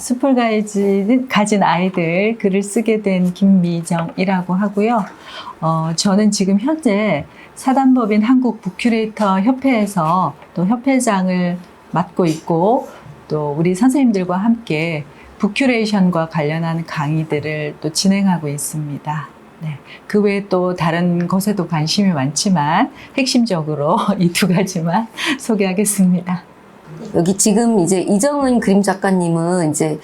숲을 가진 아이들 글을 쓰게 된 김미정이라고 하고요. 저는 지금 현재 사단법인 한국 북큐레이터 협회에서 또 협회장을 맡고 있고, 또 우리 선생님들과 함께 북큐레이션과 관련한 강의들을 또 진행하고 있습니다. 네, 그 외에 또 다른 것에도 관심이 많지만 핵심적으로 이 두 가지만 소개하겠습니다. 여기 지금 이제 이정은 그림 작가님은 이제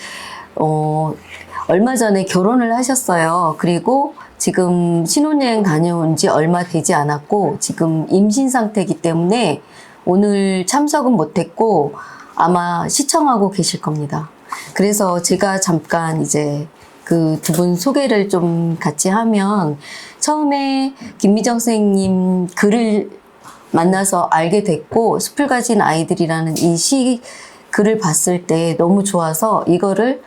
얼마 전에 결혼을 하셨어요. 그리고 지금 신혼여행 다녀온 지 얼마 되지 않았고 지금 임신 상태이기 때문에 오늘 참석은 못했고 아마 시청하고 계실 겁니다. 그래서 제가 잠깐 이제 그 두 분 소개를 좀 같이 하면, 처음에 김미정 선생님 글을 만나서 알게 됐고 숲을 가진 아이들이라는 이 시 글을 봤을 때 너무 좋아서 이거를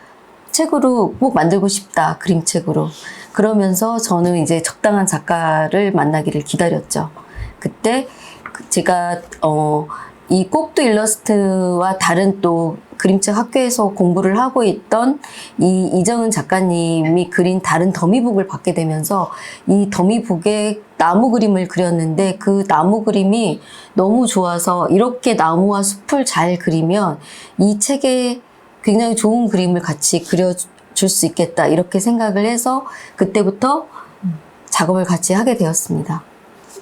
책으로 꼭 만들고 싶다, 그림책으로. 그러면서 저는 이제 적당한 작가를 만나기를 기다렸죠. 그때 제가 이 꼭두 일러스트와 다른 또 그림책 학교에서 공부를 하고 있던 이 이정은 작가님이 그린 다른 더미북을 받게 되면서 이 더미북에 나무 그림을 그렸는데 그 나무 그림이 너무 좋아서 이렇게 나무와 숲을 잘 그리면 이 책에 굉장히 좋은 그림을 같이 그려줄 수 있겠다, 이렇게 생각을 해서 그때부터 작업을 같이 하게 되었습니다.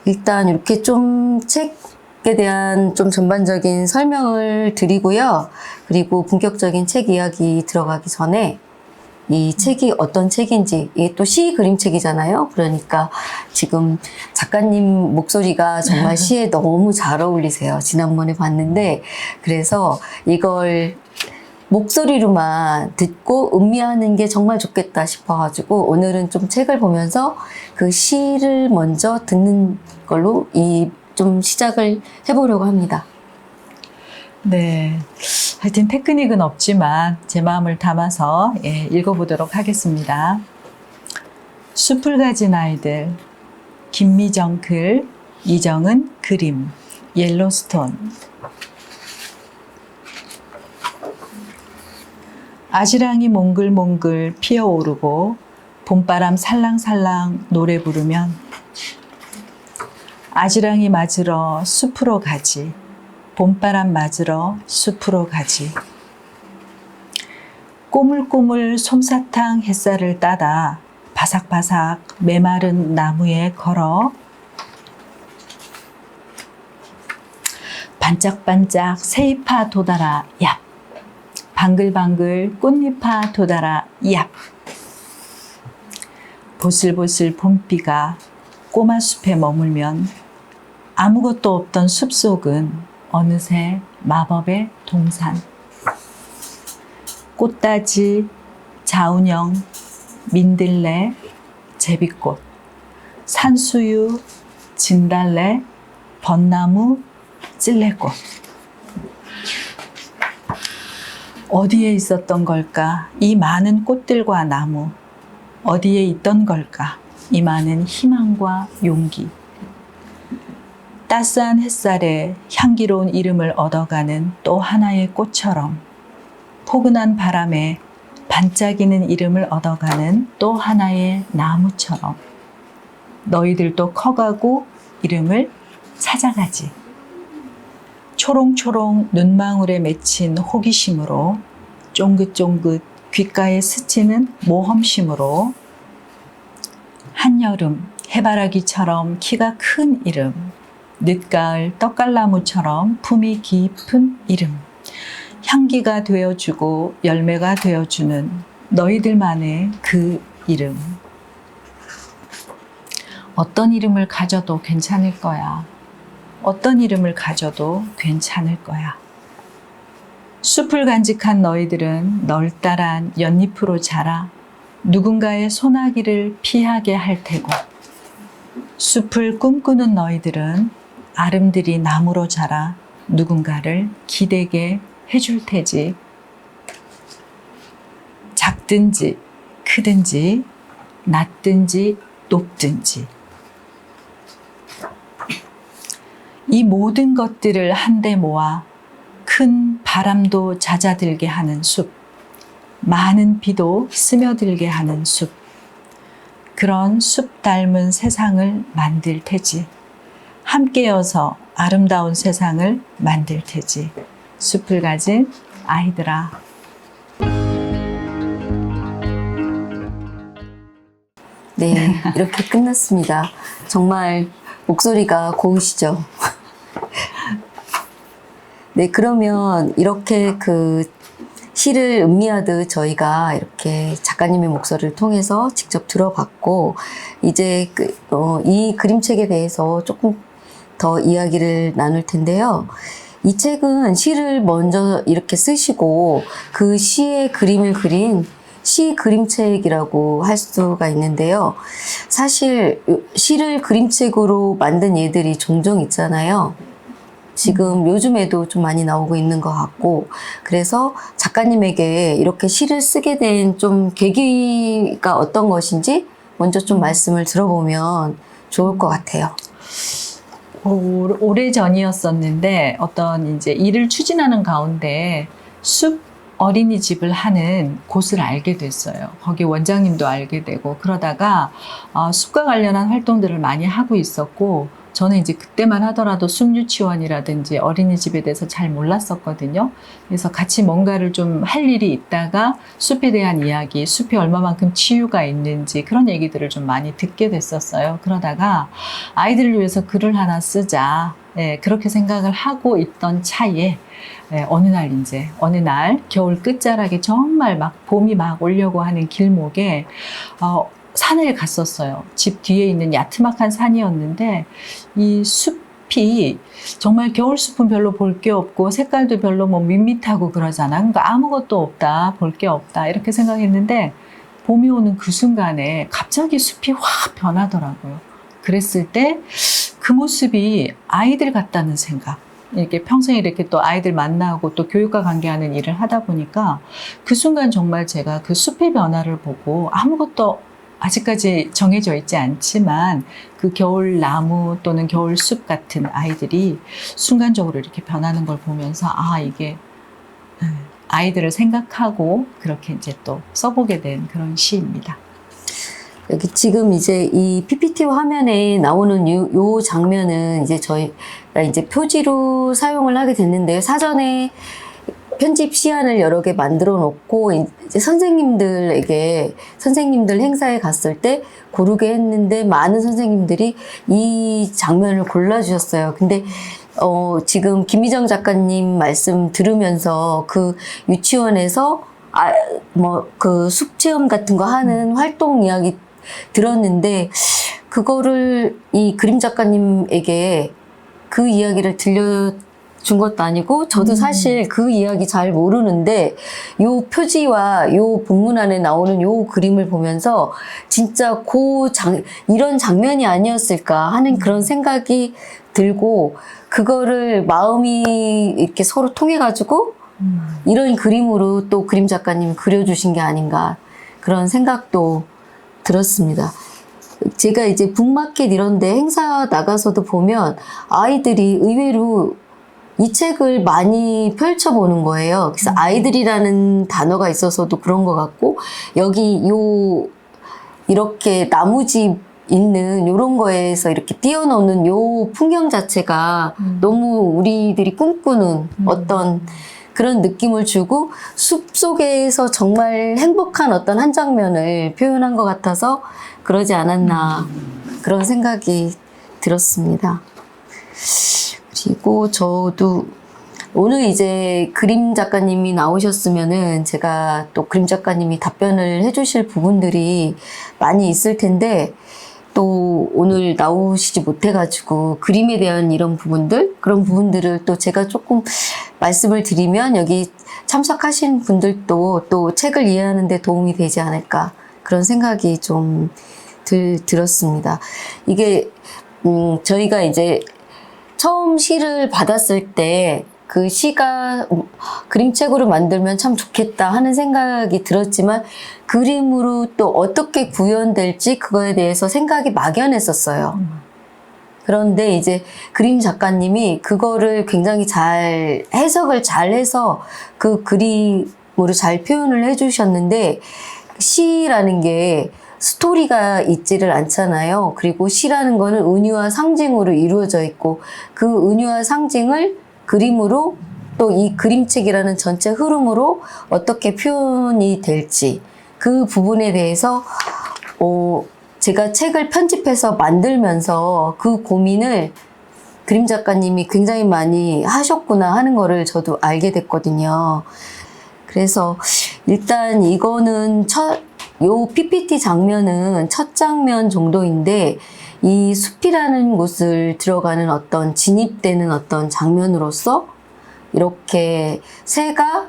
일단 이렇게 좀 책에 대한 좀 전반적인 설명을 드리고요. 그리고 본격적인 책 이야기 들어가기 전에 이 책이 어떤 책인지, 이게 또 시 그림책이잖아요. 그러니까 지금 작가님 목소리가 정말 시에 너무 잘 어울리세요. 지난번에 봤는데, 그래서 이걸 목소리로만 듣고 음미하는 게 정말 좋겠다 싶어가지고 오늘은 좀 책을 보면서 그 시를 먼저 듣는 걸로 좀 시작을 해보려고 합니다. 네, 하여튼 테크닉은 없지만 제 마음을 담아서 읽어보도록 하겠습니다. 숲을 가진 아이들, 김미정 글, 이정은 그림, 옐로스톤. 아지랑이 몽글몽글 피어오르고 봄바람 살랑살랑 노래 부르면 아지랑이 맞으러 숲으로 가지, 봄바람 맞으러 숲으로 가지. 꼬물꼬물 솜사탕 햇살을 따다 바삭바삭 메마른 나무에 걸어 반짝반짝 새잎아 돋아라 얍, 방글방글 꽃잎아 돋아라 얍. 보슬보슬 봄비가 꼬마 숲에 머물면 아무것도 없던 숲속은 어느새 마법의 동산. 꽃다지, 자운형, 민들레, 제비꽃, 산수유, 진달래, 벚나무, 찔레꽃. 어디에 있었던 걸까? 이 많은 꽃들과 나무. 어디에 있던 걸까? 이 많은 희망과 용기. 따스한 햇살에 향기로운 이름을 얻어가는 또 하나의 꽃처럼, 포근한 바람에 반짝이는 이름을 얻어가는 또 하나의 나무처럼 너희들도 커가고 이름을 찾아가지. 초롱초롱 눈망울에 맺힌 호기심으로, 쫑긋쫑긋 귓가에 스치는 모험심으로, 한여름 해바라기처럼 키가 큰 이름, 늦가을 떡갈나무처럼 품이 깊은 이름, 향기가 되어주고 열매가 되어주는 너희들만의 그 이름. 어떤 이름을 가져도 괜찮을 거야. 어떤 이름을 가져도 괜찮을 거야. 숲을 간직한 너희들은 널따란 연잎으로 자라 누군가의 소나기를 피하게 할 테고, 숲을 꿈꾸는 너희들은 아름드리 나무로 자라 누군가를 기대게 해줄 테지. 작든지 크든지 낮든지 높든지 이 모든 것들을 한데 모아 큰 바람도 잦아들게 하는 숲, 많은 비도 스며들게 하는 숲. 그런 숲 닮은 세상을 만들 테지. 함께여서 아름다운 세상을 만들 테지. 숲을 가진 아이들아. 네, 이렇게 끝났습니다. 정말 목소리가 고우시죠? 네, 그러면 이렇게 그 시를 음미하듯 저희가 이렇게 작가님의 목소리를 통해서 직접 들어봤고, 이제 이 그림책에 대해서 조금 더 이야기를 나눌 텐데요. 이 책은 시를 먼저 이렇게 쓰시고 그 시의 그림을 그린 시 그림책이라고 할 수가 있는데요. 사실 시를 그림책으로 만든 예들이 종종 있잖아요. 지금 요즘에도 좀 많이 나오고 있는 것 같고, 그래서 작가님에게 이렇게 시를 쓰게 된 좀 계기가 어떤 것인지 먼저 좀 말씀을 들어보면 좋을 것 같아요. 오래 전이었었는데 어떤 이제 일을 추진하는 가운데 숲 어린이집을 하는 곳을 알게 됐어요. 거기 원장님도 알게 되고 그러다가 숲과 관련한 활동들을 많이 하고 있었고, 저는 이제 그때만 하더라도 숲유치원이라든지 어린이집에 대해서 잘 몰랐었거든요. 그래서 같이 뭔가를 좀 할 일이 있다가 숲에 대한 이야기, 숲이 얼마만큼 치유가 있는지 그런 얘기들을 좀 많이 듣게 됐었어요. 그러다가 아이들을 위해서 글을 하나 쓰자. 예, 그렇게 생각을 하고 있던 차에 어느 날 겨울 끝자락에 정말 막 봄이 막 오려고 하는 길목에 산을 갔었어요. 집 뒤에 있는 야트막한 산이었는데 이 숲이 정말 겨울 숲은 별로 볼 게 없고 색깔도 별로 뭐 밋밋하고 그러잖아. 그러니까 아무것도 없다, 볼 게 없다 이렇게 생각했는데 봄이 오는 그 순간에 갑자기 숲이 확 변하더라고요. 그랬을 때 그 모습이 아이들 같다는 생각. 이렇게 평생 이렇게 또 아이들 만나고 또 교육과 관계하는 일을 하다 보니까 그 순간 정말 제가 그 숲의 변화를 보고 아무것도 아직까지 정해져 있지 않지만 그 겨울 나무 또는 겨울 숲 같은 아이들이 순간적으로 이렇게 변하는 걸 보면서 이게 아이들을 생각하고 그렇게 이제 또 써보게 된 그런 시입니다. 여기 지금 이제 이 PPT 화면에 나오는 요 장면은 이제 저희가 이제 표지로 사용을 하게 됐는데요. 사전에 편집 시안을 여러 개 만들어 놓고 이제 선생님들 행사에 갔을 때 고르게 했는데 많은 선생님들이 이 장면을 골라주셨어요. 근데 지금 김미정 작가님 말씀 들으면서 그 유치원에서 그 숲 체험 같은 거 하는 활동 이야기 들었는데, 그거를 이 그림 작가님에게 그 이야기를 들려준 것도 아니고, 저도 사실 그 이야기 잘 모르는데 요 표지와 요 본문 안에 나오는 요 그림을 보면서 진짜 이런 장면이 아니었을까 하는 그런 생각이 들고, 그거를 마음이 이렇게 서로 통해가지고 이런 그림으로 또 그림 작가님이 그려주신 게 아닌가 그런 생각도 들었습니다. 제가 이제 북마켓 이런 데 행사 나가서도 보면 아이들이 의외로 이 책을 많이 펼쳐보는 거예요. 그래서 아이들이라는 단어가 있어서도 그런 것 같고, 여기 이렇게 나무집 있는 요런 거에서 이렇게 띄워놓는 요 풍경 자체가 너무 우리들이 꿈꾸는 어떤 그런 느낌을 주고 숲 속에서 정말 행복한 어떤 한 장면을 표현한 것 같아서 그러지 않았나 그런 생각이 들었습니다. 그리고 저도 오늘 이제 그림 작가님이 나오셨으면은 제가 또 그림 작가님이 답변을 해주실 부분들이 많이 있을 텐데, 또 오늘 나오시지 못해가지고 그림에 대한 이런 그런 부분들을 또 제가 조금 말씀을 드리면 여기 참석하신 분들도 또 책을 이해하는 데 도움이 되지 않을까 그런 생각이 좀 들었습니다. 이게 저희가 이제 처음 시를 받았을 때 그 시가 그림책으로 만들면 참 좋겠다 하는 생각이 들었지만, 그림으로 또 어떻게 구현될지 그거에 대해서 생각이 막연했었어요. 그런데 이제 그림 작가님이 그거를 굉장히 잘 해석을 잘 해서 그 그림으로 잘 표현을 해주셨는데, 시라는 게 스토리가 있지를 않잖아요. 그리고 시라는 거는 은유와 상징으로 이루어져 있고, 그 은유와 상징을 그림으로 또 이 그림책이라는 전체 흐름으로 어떻게 표현이 될지, 그 부분에 대해서 제가 책을 편집해서 만들면서 그 고민을 그림 작가님이 굉장히 많이 하셨구나 하는 거를 저도 알게 됐거든요. 그래서 일단 이거는 요 PPT 장면은 첫 장면 정도인데, 이 숲이라는 곳을 들어가는 어떤 진입되는 어떤 장면으로서 이렇게 새가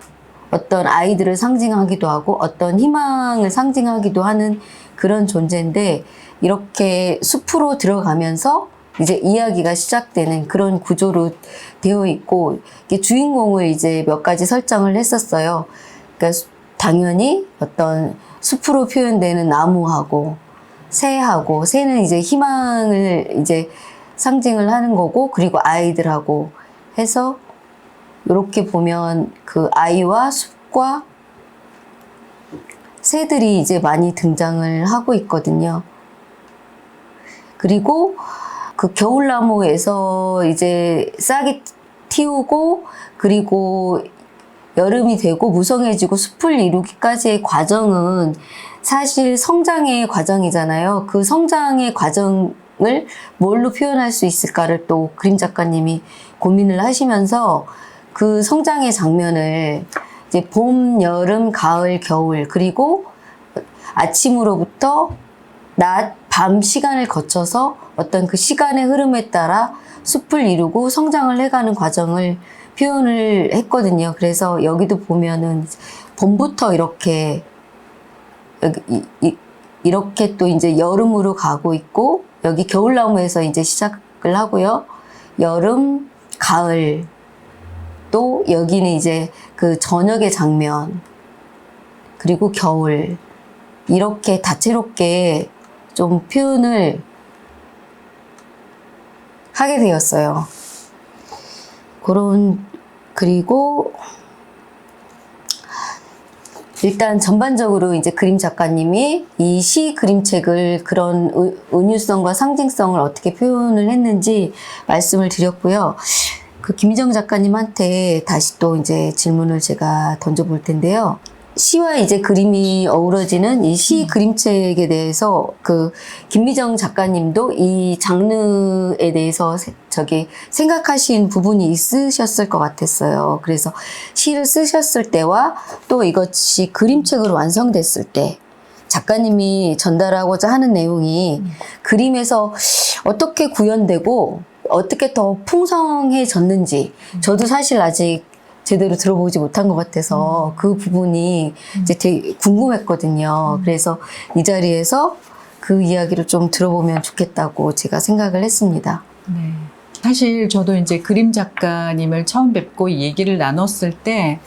어떤 아이들을 상징하기도 하고 어떤 희망을 상징하기도 하는 그런 존재인데, 이렇게 숲으로 들어가면서 이제 이야기가 시작되는 그런 구조로 되어 있고, 이게 주인공을 이제 몇 가지 설정을 했었어요. 그러니까 당연히 어떤 숲으로 표현되는 나무하고 새하고, 새는 이제 희망을 이제 상징을 하는 거고, 그리고 아이들하고 해서 이렇게 보면 그 아이와 숲과 새들이 이제 많이 등장을 하고 있거든요. 그리고 그 겨울나무에서 이제 싹이 틔우고, 그리고 여름이 되고 무성해지고 숲을 이루기까지의 과정은 사실 성장의 과정이잖아요. 그 성장의 과정을 뭘로 표현할 수 있을까를 또 그림 작가님이 고민을 하시면서 그 성장의 장면을 이제 봄, 여름, 가을, 겨울, 그리고 아침으로부터 낮, 밤 시간을 거쳐서 어떤 그 시간의 흐름에 따라 숲을 이루고 성장을 해가는 과정을 표현을 했거든요. 그래서 여기도 보면은 봄부터 이렇게 또 이제 여름으로 가고 있고, 여기 겨울나무에서 이제 시작을 하고요. 여름, 가을, 또 여기는 이제 그 저녁의 장면, 그리고 겨울, 이렇게 다채롭게 좀 표현을 하게 되었어요. 그리고 일단 전반적으로 이제 그림 작가님이 이 시 그림책을 그런 은유성과 상징성을 어떻게 표현을 했는지 말씀을 드렸고요. 그 김희정 작가님한테 다시 또 이제 질문을 제가 던져볼 텐데요. 시와 이제 그림이 어우러지는 이 시 그림책에 대해서 그 김미정 작가님도 이 장르에 대해서 생각하신 부분이 있으셨을 것 같았어요. 그래서 시를 쓰셨을 때와 또 이것이 그림책으로 완성됐을 때 작가님이 전달하고자 하는 내용이 그림에서 어떻게 구현되고 어떻게 더 풍성해졌는지 저도 사실 아직 제대로 들어보지 못한 것 같아서 그 부분이 이제 되게 궁금했거든요. 그래서 이 자리에서 그 이야기를 좀 들어보면 좋겠다고 제가 생각을 했습니다. 네. 사실 저도 이제 그림 작가님을 처음 뵙고 이 얘기를 나눴을 때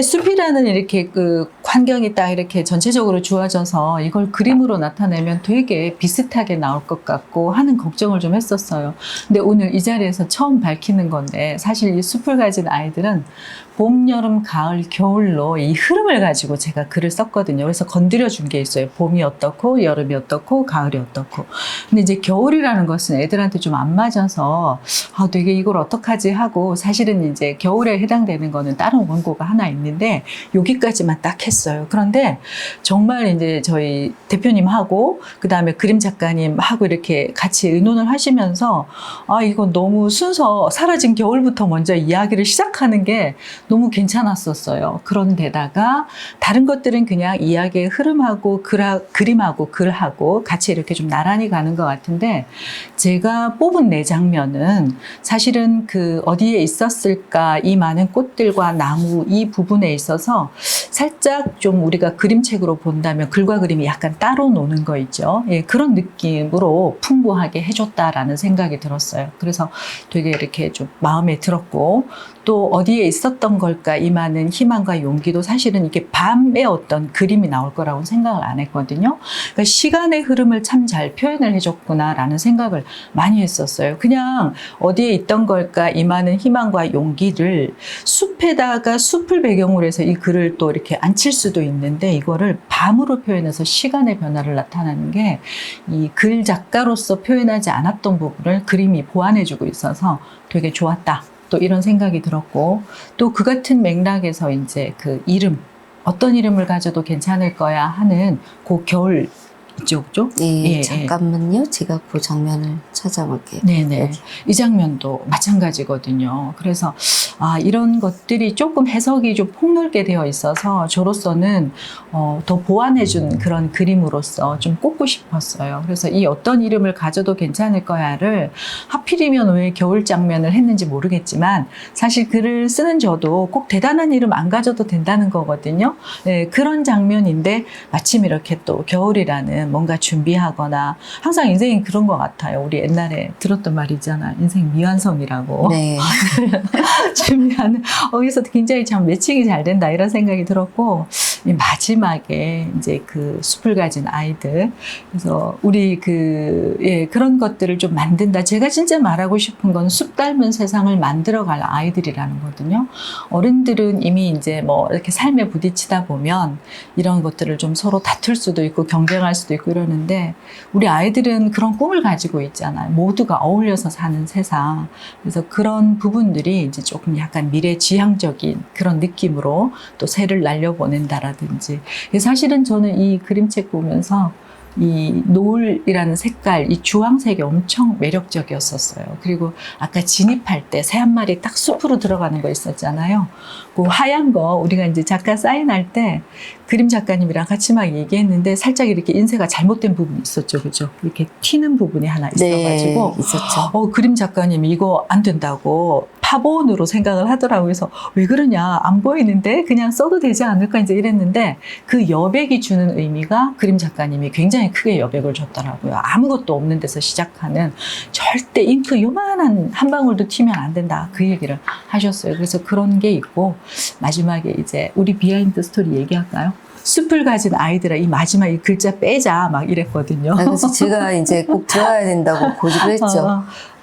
숲이라는 이렇게 그 환경이 딱 이렇게 전체적으로 주어져서 이걸 그림으로 나타내면 되게 비슷하게 나올 것 같고 하는 걱정을 좀 했었어요. 근데 오늘 이 자리에서 처음 밝히는 건데, 사실 이 숲을 가진 아이들은 봄, 여름, 가을, 겨울로 이 흐름을 가지고 제가 글을 썼거든요. 그래서 건드려 준 게 있어요. 봄이 어떻고, 여름이 어떻고, 가을이 어떻고. 근데 이제 겨울이라는 것은 애들한테 좀 안 맞아서 되게 이걸 어떡하지 하고, 사실은 이제 겨울에 해당되는 거는 다른 원고가 하나 있는데 여기까지만 딱 했어요. 그런데 정말 이제 저희 대표님하고 그다음에 그림 작가님하고 이렇게 같이 의논을 하시면서 이거 너무 순서 사라진 겨울부터 먼저 이야기를 시작하는 게 너무 괜찮았었어요. 그런데다가 다른 것들은 그냥 이야기의 흐름하고 그림하고 글하고 같이 이렇게 좀 나란히 가는 것 같은데, 제가 뽑은 네 장면은 사실은 그 어디에 있었을까, 이 많은 꽃들과 나무 이 부분에 있어서 살짝 좀 우리가 그림책으로 본다면 글과 그림이 약간 따로 노는 거 있죠. 예, 그런 느낌으로 풍부하게 해줬다라는 생각이 들었어요. 그래서 되게 이렇게 좀 마음에 들었고, 또 어디에 있었던 걸까 이 많은 희망과 용기도 사실은 이게 밤에 어떤 그림이 나올 거라고 생각을 안 했거든요. 그러니까 시간의 흐름을 참 잘 표현을 해줬구나라는 생각을 많이 했었어요. 그냥 어디에 있던 걸까 이 많은 희망과 용기를 숲에다가 숲을 배경으로 해서 이 글을 또 이렇게 앉힐 수도 있는데, 이거를 밤으로 표현해서 시간의 변화를 나타내는 게 이 글 작가로서 표현하지 않았던 부분을 그림이 보완해주고 있어서 되게 좋았다. 또 이런 생각이 들었고, 또 그 같은 맥락에서 이제 그 이름, 어떤 이름을 가져도 괜찮을 거야 하는 그 겨울 이쪽죠? 네, 잠깐만요. 제가 그 장면을 찾아볼게요. 네네. 여기. 이 장면도 마찬가지거든요. 그래서 이런 것들이 조금 해석이 좀 폭넓게 되어 있어서 저로서는 더 보완해준 그런 그림으로서 좀 꼽고 싶었어요. 그래서 이 어떤 이름을 가져도 괜찮을 거야를 하필이면 왜 겨울 장면을 했는지 모르겠지만, 사실 글을 쓰는 저도 꼭 대단한 이름 안 가져도 된다는 거거든요. 네, 그런 장면인데 마침 이렇게 또 겨울이라는 뭔가 준비하거나, 항상 인생이 그런 것 같아요. 우리 옛날에 들었던 말 있잖아. 인생 미완성이라고. 네. 준비하는, 여기서도 굉장히 참 매칭이 잘 된다 이런 생각이 들었고, 이 마지막에 이제 그 숲을 가진 아이들, 그래서 우리 그런 것들을 좀 만든다. 제가 진짜 말하고 싶은 건 숲 닮은 세상을 만들어갈 아이들이라는 거거든요. 어른들은 이미 이제 뭐 이렇게 삶에 부딪히다 보면 이런 것들을 좀 서로 다툴 수도 있고 경쟁할 수도 있고 이러는데, 우리 아이들은 그런 꿈을 가지고 있잖아요. 모두가 어울려서 사는 세상. 그래서 그런 부분들이 이제 조금 약간 미래지향적인 그런 느낌으로 또 새를 날려보낸다라든지. 사실은 저는 이 그림책 보면서 이 노을이라는 색깔, 이 주황색이 엄청 매력적이었었어요. 그리고 아까 진입할 때 새 한 마리 딱 숲으로 들어가는 거 있었잖아요. 그 하얀 거 우리가 이제 작가 사인할 때 그림 작가님이랑 같이 막 얘기했는데, 살짝 이렇게 인쇄가 잘못된 부분이 있었죠. 그죠? 이렇게 튀는 부분이 하나 있어가지고. 네, 있었죠. 그림 작가님이 이거 안 된다고 파본으로 생각을 하더라고요. 그래서 왜 그러냐, 안 보이는데 그냥 써도 되지 않을까 이제 이랬는데, 그 여백이 주는 의미가 그림 작가님이 굉장히 크게 여백을 줬더라고요. 아무것도 없는 데서 시작하는, 절대 잉크 요만한 한 방울도 튀면 안 된다, 그 얘기를 하셨어요. 그래서 그런 게 있고, 마지막에 이제 우리 비하인드 스토리 얘기할까요? 숲을 가진 아이들아, 이 마지막 이 글자 빼자 막 이랬거든요. 그래서 제가 이제 꼭 들어야 된다고 고집을 했죠.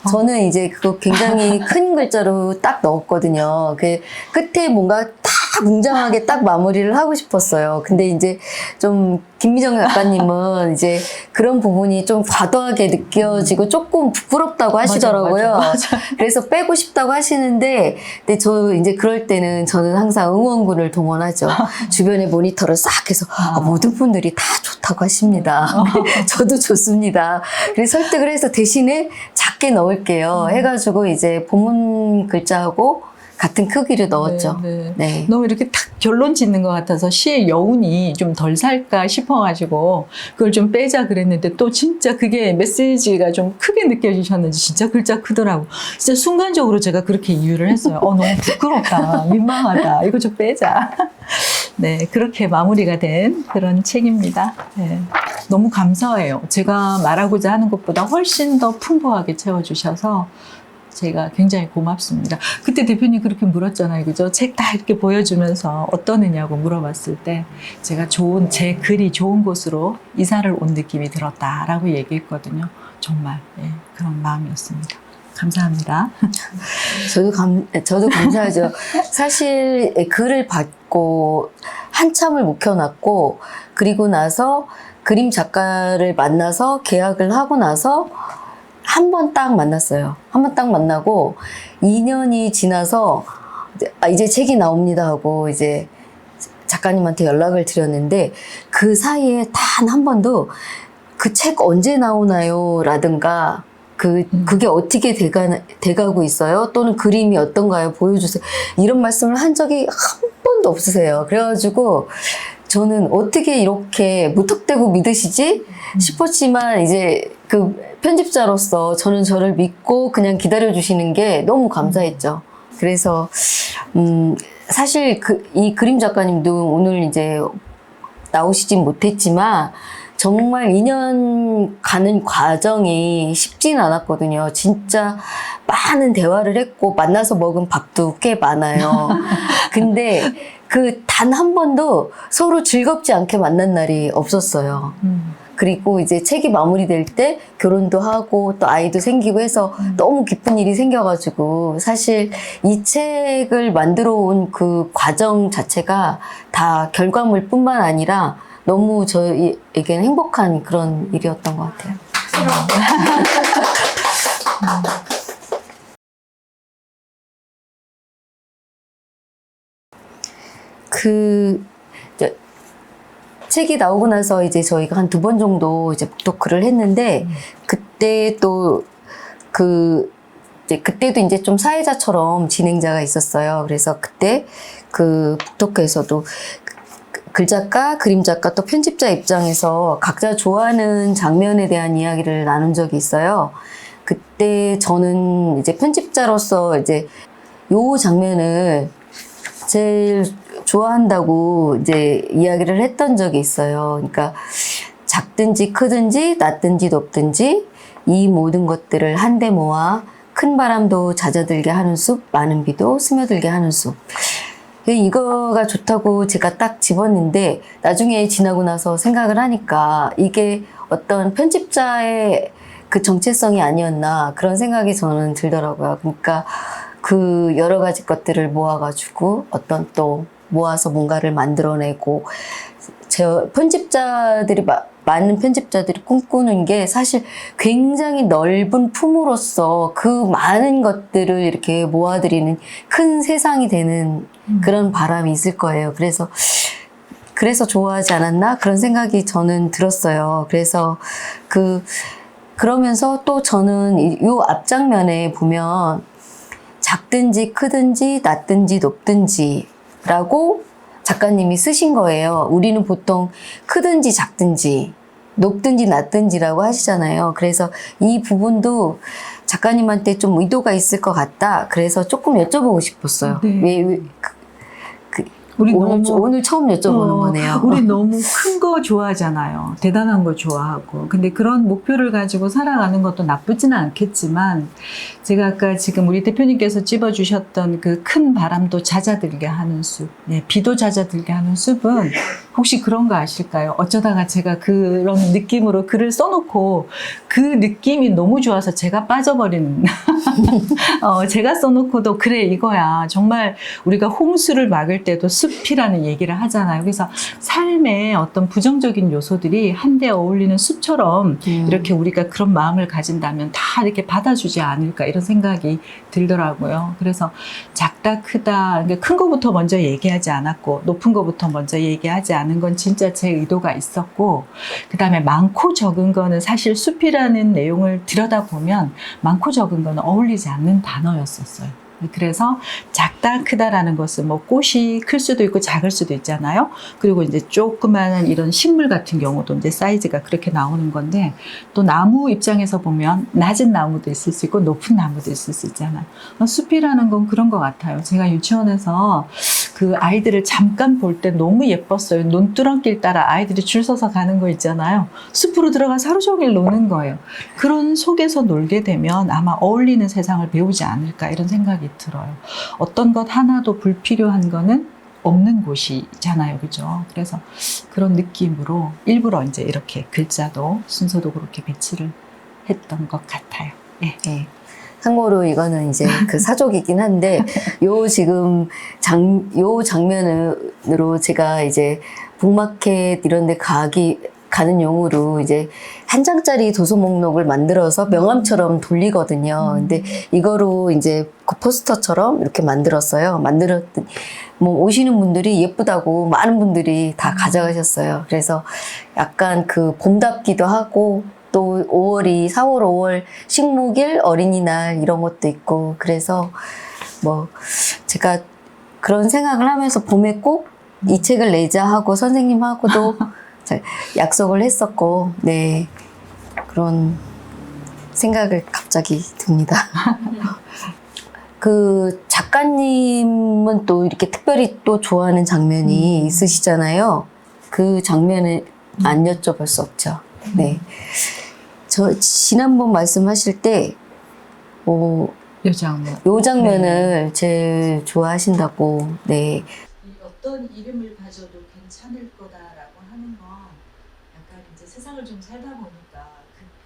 저는 이제 그거 굉장히 큰 글자로 딱 넣었거든요. 그 끝에 뭔가 딱 웅장하게 딱 마무리를 하고 싶었어요. 근데 이제 좀 김미정 작가님은 이제 그런 부분이 좀 과도하게 느껴지고 조금 부끄럽다고 하시더라고요. 맞아. 그래서 빼고 싶다고 하시는데, 근데 저 이제 그럴 때는 저는 항상 응원군을 동원하죠. 주변에 모니터를 싹 해서 모든 분들이 다 좋다고 하십니다. 저도 좋습니다. 그래서 설득을 해서 대신에 작게 넣을게요. 해가지고 이제 본문 글자하고 같은 크기를 넣었죠. 네. 너무 이렇게 탁 결론 짓는 것 같아서 시의 여운이 좀 덜 살까 싶어가지고 그걸 좀 빼자 그랬는데, 또 진짜 그게 메시지가 좀 크게 느껴지셨는지 진짜 글자 크더라고. 진짜 순간적으로 제가 그렇게 이유를 했어요. 너무 부끄럽다, 민망하다, 이거 좀 빼자. 네, 그렇게 마무리가 된 그런 책입니다. 네, 너무 감사해요. 제가 말하고자 하는 것보다 훨씬 더 풍부하게 채워주셔서 제가 굉장히 고맙습니다. 그때 대표님 그렇게 물었잖아요. 그죠? 책 다 이렇게 보여주면서 어떠느냐고 물어봤을 때 제가 제 글이 좋은 곳으로 이사를 온 느낌이 들었다라고 얘기했거든요. 정말 그런 마음이었습니다. 감사합니다. 저도 감사하죠. 사실 글을 받고 한참을 묵혀놨고, 그리고 나서 그림 작가를 만나서 계약을 하고 나서 한 번 딱 만났어요. 한 번 딱 만나고 2년이 지나서 이제 책이 나옵니다 하고 이제 작가님한테 연락을 드렸는데, 그 사이에 단 한 번도 그 책 언제 나오나요? 라든가 그게 어떻게 돼가고 있어요? 또는 그림이 어떤가요? 보여주세요. 이런 말씀을 한 적이 한 번도 없으세요. 그래가지고 저는 어떻게 이렇게 무턱대고 믿으시지? 싶었지만, 이제 그 편집자로서 저는 저를 믿고 그냥 기다려주시는 게 너무 감사했죠. 그래서 사실 이 그림 작가님도 오늘 이제 나오시진 못했지만 정말 2년 가는 과정이 쉽진 않았거든요. 진짜 많은 대화를 했고 만나서 먹은 밥도 꽤 많아요. 근데 그 단 한 번도 서로 즐겁지 않게 만난 날이 없었어요. 그리고 이제 책이 마무리될 때 결혼도 하고 또 아이도 생기고 해서 너무 기쁜 일이 생겨가지고 사실 이 책을 만들어 온 그 과정 자체가 다 결과물뿐만 아니라 너무 저에게는 행복한 그런 일이었던 것 같아요. 책이 나오고 나서 이제 저희가 한 2번 정도 이제 북토크를 했는데, 그때 또 그때도 이제 좀 사회자처럼 진행자가 있었어요. 그래서 그때 그 북토크에서도 글작가, 그림작가, 또 편집자 입장에서 각자 좋아하는 장면에 대한 이야기를 나눈 적이 있어요. 그때 저는 이제 편집자로서 이제 요 장면을 제일 좋아한다고 이제 이야기를 했던 적이 있어요. 그러니까 작든지 크든지 낮든지 높든지 이 모든 것들을 한데 모아 큰 바람도 잦아들게 하는 숲, 많은 비도 스며들게 하는 숲. 이거가 좋다고 제가 딱 집었는데 나중에 지나고 나서 생각을 하니까 이게 어떤 편집자의 그 정체성이 아니었나 그런 생각이 저는 들더라고요. 그러니까 그 여러 가지 것들을 모아가지고 어떤 또 모아서 뭔가를 만들어내고 많은 편집자들이 꿈꾸는 게 사실 굉장히 넓은 품으로서 그 많은 것들을 이렇게 모아드리는 큰 세상이 되는 그런 바람이 있을 거예요. 그래서 좋아하지 않았나? 그런 생각이 저는 들었어요. 그래서 그러면서 또 저는 요 앞장면에 보면 작든지 크든지 낮든지 높든지 라고 작가님이 쓰신 거예요. 우리는 보통 크든지 작든지 높든지 낮든지라고 하시잖아요. 그래서 이 부분도 작가님한테 좀 의도가 있을 것 같다. 그래서 조금 여쭤보고 싶었어요. 네. 오늘 처음 여쭤보는 거네요. 우리 너무 큰 거 좋아하잖아요. 대단한 거 좋아하고. 근데 그런 목표를 가지고 살아가는 것도 나쁘지는 않겠지만, 제가 아까 지금 우리 대표님께서 찝어주셨던 그 큰 바람도 잦아들게 하는 숲, 비도 잦아들게 하는 숲은 혹시 그런 거 아실까요? 어쩌다가 제가 그런 느낌으로 글을 써놓고 그 느낌이 너무 좋아서 제가 빠져버리는. 제가 써놓고도 그래, 이거야. 정말 우리가 홍수를 막을 때도 숲이라는 얘기를 하잖아요. 그래서 삶의 어떤 부정적인 요소들이 한데 어울리는 숲처럼 이렇게 우리가 그런 마음을 가진다면 다 이렇게 받아주지 않을까 이런 생각이 들더라고요. 그래서 작다 크다 큰 거부터 먼저 얘기하지 않았고 높은 거부터 먼저 얘기하지 않은 건 진짜 제 의도가 있었고, 그 다음에 많고 적은 거는 사실 숲이라는 내용을 들여다보면 많고 적은 거는 어울리지 않는 단어였었어요. 그래서 작다 크다라는 것은 뭐 꽃이 클 수도 있고 작을 수도 있잖아요. 그리고 이제 조그마한 이런 식물 같은 경우도 이제 사이즈가 그렇게 나오는 건데, 또 나무 입장에서 보면 낮은 나무도 있을 수 있고 높은 나무도 있을 수 있잖아요. 숲이라는 건 그런 것 같아요. 제가 유치원에서 그 아이들을 잠깐 볼 때 너무 예뻤어요. 논두렁길 따라 아이들이 줄 서서 가는 거 있잖아요. 숲으로 들어가서 하루 종일 노는 거예요. 그런 속에서 놀게 되면 아마 어울리는 세상을 배우지 않을까 이런 생각이 들어요. 어떤 것 하나도 불필요한 거는 없는 곳이잖아요. 그죠? 그래서 그런 느낌으로 일부러 이제 이렇게 글자도 순서도 그렇게 배치를 했던 것 같아요. 네. 네. 참고로 이거는 이제 그 사족이긴 한데, 요 장면으로 제가 이제 북마켓 이런 데 가는 용으로 이제 한 장짜리 도서 목록을 만들어서 명함처럼 돌리거든요. 근데 이거로 이제 그 포스터처럼 이렇게 만들었어요. 만들었더니 뭐 오시는 분들이 예쁘다고 많은 분들이 다 가져가셨어요. 그래서 약간 그 봄답기도 하고, 또 4월, 5월 식목일, 어린이날 이런 것도 있고, 그래서 뭐 제가 그런 생각을 하면서 봄에 꼭 이 책을 내자 하고 선생님하고도 약속을 했었고, 네, 그런 생각을 갑자기 듭니다. 그 작가님은 또 이렇게 특별히 또 좋아하는 장면이 있으시잖아요. 그 장면을 안 여쭤볼 수 없죠. 네. 저 지난번 말씀하실 때, 요 장면. 요 장면을 제일 좋아하신다고, 네. 어떤 이름을 가져도 괜찮을 거다라고 하는 건 약간 이제 세상을 좀 살다 보니까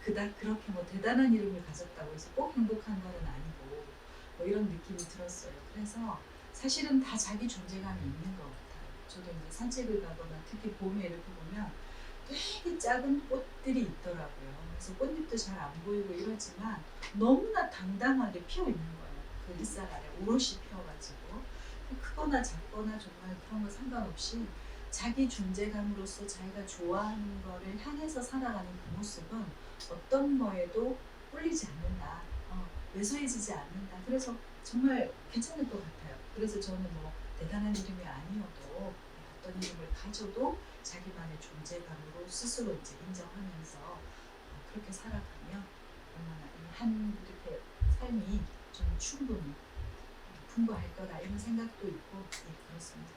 그닥 그렇게 뭐 대단한 이름을 가졌다고 해서 꼭 행복한 건 아니고 뭐 이런 느낌이 들었어요. 그래서 사실은 다 자기 존재감이 있는 것 같아요. 저도 이제 산책을 가거나 특히 봄에 이렇게 보면 되게 작은 꽃들이 있더라고요. 그래서 꽃잎도 잘 안 보이고 이러지만 너무나 당당하게 피어 있는 거예요. 그 잎살 아래 오롯이 피어가지고 크거나 작거나 정말 그런 거 상관없이 자기 존재감으로서 자기가 좋아하는 거를 향해서 살아가는 그 모습은 어떤 뭐에도 꿀리지 않는다. 왜소해지지 않는다. 그래서 정말 괜찮을 것 같아요. 그래서 저는 뭐 대단한 이름이 아니어도 어떤 이름을 가져도 자기만의 존재감으로 스스로 이제 인정하면서 그렇게 살아가면 얼마나 한 이렇게 삶이 좀 충분히 풍부할 거다 이런 생각도 있고 그렇습니다.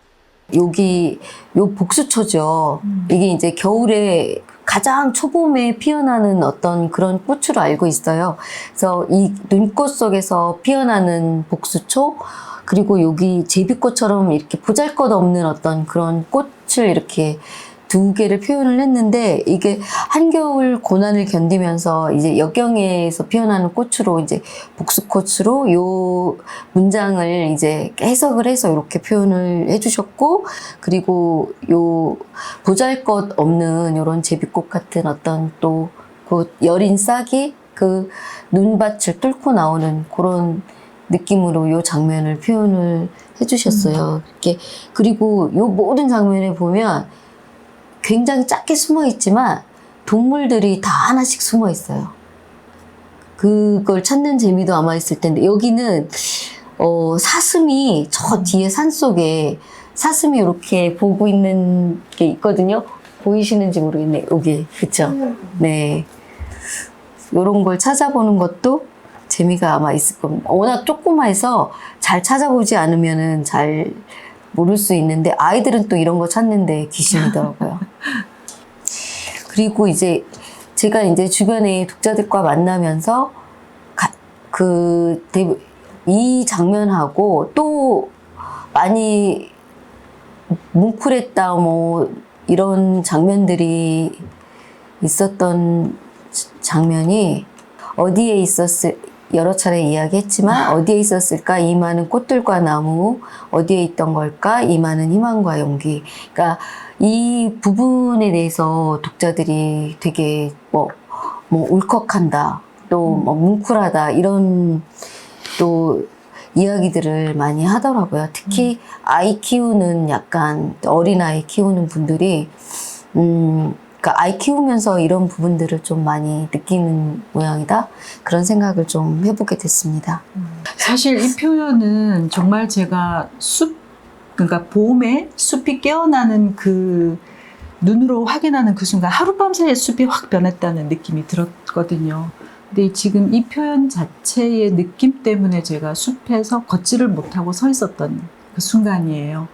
여기 요 복수초죠. 이게 이제 겨울에 가장 초봄에 피어나는 어떤 그런 꽃으로 알고 있어요. 그래서 이 눈꽃 속에서 피어나는 복수초, 그리고 여기 제비꽃처럼 이렇게 보잘것없는 어떤 그런 꽃을 이렇게 두 개를 표현을 했는데, 이게 한겨울 고난을 견디면서 이제 역경에서 피어나는 꽃으로 이제 복수꽃으로 요 문장을 이제 해석을 해서 이렇게 표현을 해주셨고, 그리고 요 보잘것없는 요런 제비꽃 같은 어떤 또 그 여린 싹이 그 눈밭을 뚫고 나오는 그런 느낌으로 요 장면을 표현을 해주셨어요. 이렇게. 그리고 요 모든 장면에 보면 굉장히 작게 숨어 있지만 동물들이 다 하나씩 숨어 있어요. 그걸 찾는 재미도 아마 있을 텐데, 여기는 사슴이 저 뒤에 산속에 사슴이 이렇게 보고 있는 게 있거든요. 보이시는지 모르겠네. 여기, 그쵸? 네. 요런 걸 찾아보는 것도 재미가 아마 있을 겁니다. 워낙 조그마해서 잘 찾아보지 않으면은 잘 모를 수 있는데, 아이들은 또 이런 거 찾는데 귀신이더라고요. 그리고 이제 제가 이제 주변에 독자들과 만나면서 이 장면하고 또 많이 뭉클했다 뭐 이런 장면들이 있었던 장면이, 어디에 있었을, 여러 차례 이야기했지만 어디에 있었을까 이 많은 꽃들과 나무, 어디에 있던 걸까 이 많은 희망과 용기. 그러니까 이 부분에 대해서 독자들이 되게 뭐 울컥한다, 또 뭐 뭉클하다, 이런 또 이야기들을 많이 하더라고요. 특히 아이 키우는, 약간 어린아이 키우는 분들이 그러니까 아이 키우면서 이런 부분들을 좀 많이 느끼는 모양이다, 그런 생각을 좀 해보게 됐습니다. 사실 이 표현은 정말 제가 그러니까 봄에 숲이 깨어나는 그 눈으로 확인하는 그 순간 하룻밤 사이에 숲이 확 변했다는 느낌이 들었거든요. 근데 지금 이 표현 자체의 느낌 때문에 제가 숲에서 걷지를 못하고 서 있었던 그 순간이에요.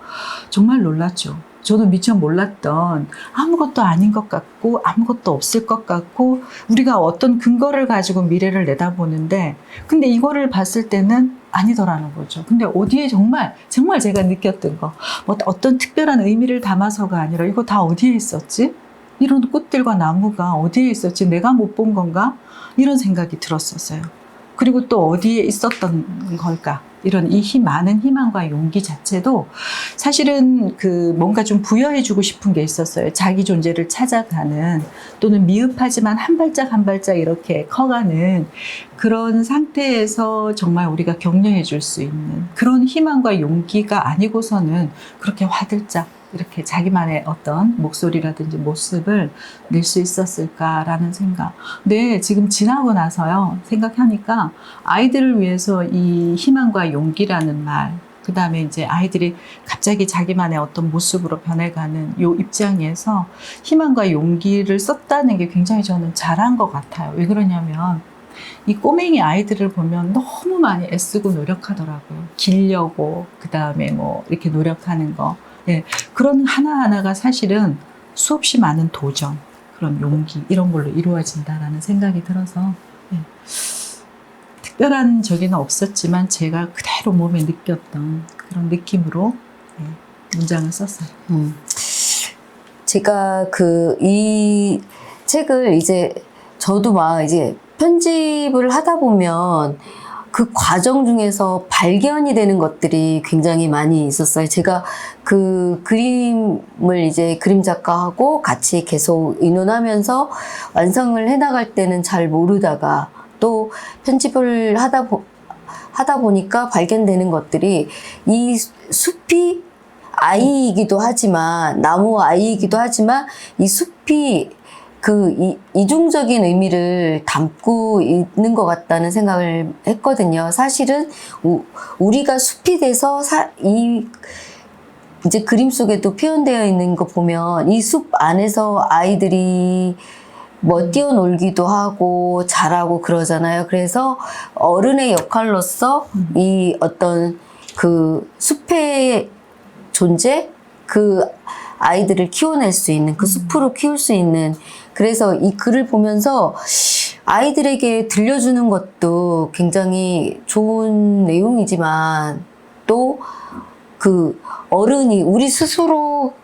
정말 놀랐죠. 저도 미처 몰랐던, 아무것도 아닌 것 같고 아무것도 없을 것 같고 우리가 어떤 근거를 가지고 미래를 내다보는데, 근데 이거를 봤을 때는 아니더라는 거죠. 근데 어디에 정말 제가 느꼈던 거, 뭐 어떤 특별한 의미를 담아서가 아니라 이거 다 어디에 있었지? 이런 꽃들과 나무가 어디에 있었지? 내가 못 본 건가? 이런 생각이 들었었어요. 그리고 또 어디에 있었던 걸까? 이런 이 많은 희망과 용기 자체도 사실은 그 뭔가 좀 부여해주고 싶은 게 있었어요. 자기 존재를 찾아가는, 또는 미흡하지만 한 발짝 한 발짝 이렇게 커가는 그런 상태에서 정말 우리가 격려해 줄 수 있는 그런 희망과 용기가 아니고서는 그렇게 화들짝 이렇게 자기만의 어떤 목소리라든지 모습을 낼 수 있었을까라는 생각. 네, 지금 지나고 나서요, 생각하니까 아이들을 위해서 이 희망과 용기라는 말, 그 다음에 이제 아이들이 갑자기 자기만의 어떤 모습으로 변해가는 요 입장에서 희망과 용기를 썼다는 게 굉장히 저는 잘한 것 같아요. 왜 그러냐면 이 꼬맹이 아이들을 보면 너무 많이 애쓰고 노력하더라고요. 기려고, 그 다음에 뭐 이렇게 노력하는 거. 예, 그런 하나하나가 사실은 수없이 많은 도전, 그런 용기, 이런 걸로 이루어진다라는 생각이 들어서, 예, 특별한 적은 없었지만 제가 그대로 몸에 느꼈던 그런 느낌으로, 예, 문장을 썼어요. 제가 이 책을 이제 저도 막 이제 편집을 하다 보면 그 과정 중에서 발견이 되는 것들이 굉장히 많이 있었어요. 제가 그 그림을 이제 그림 작가하고 같이 계속 의논하면서 완성을 해나갈 때는 잘 모르다가 또 편집을 하다 보니까 발견되는 것들이 이 숲이 아이이기도 하지만, 나무 아이이기도 하지만, 이 숲이 이중적인 의미를 담고 있는 것 같다는 생각을 했거든요. 사실은, 우리가 숲이 돼서, 이제 그림 속에도 표현되어 있는 거 보면, 이 숲 안에서 아이들이 뭐 뛰어놀기도 하고, 자라고 그러잖아요. 그래서 어른의 역할로서 이 어떤 그 숲의 존재, 그 아이들을 키워낼 수 있는, 그 숲으로 키울 수 있는, 그래서 이 글을 보면서 아이들에게 들려주는 것도 굉장히 좋은 내용이지만 또 그 어른이 우리 스스로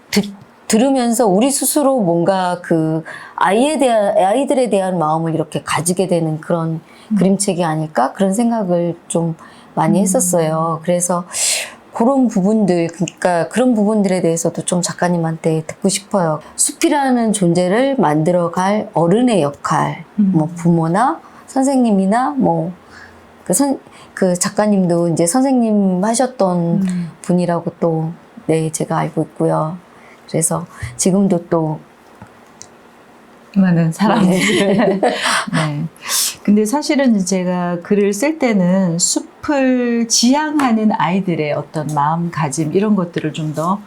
들으면서 우리 스스로 뭔가 그 아이들에 대한 마음을 이렇게 가지게 되는 그런 그림책이 아닐까? 그런 생각을 좀 많이 했었어요. 그래서 그런 부분들, 그러니까 그런 부분들에 대해서도 좀 작가님한테 듣고 싶어요. 숲이라는 존재를 만들어갈 어른의 역할, 뭐 부모나 선생님이나 뭐 그 작가님도 이제 선생님 하셨던 분이라고 또 네, 제가 알고 있고요. 그래서 지금도 또 많은 사람들이. 네. 근데 사실은 제가 글을 쓸 때는 숲을 지향하는 아이들의 어떤 마음가짐 이런 것들을 좀 더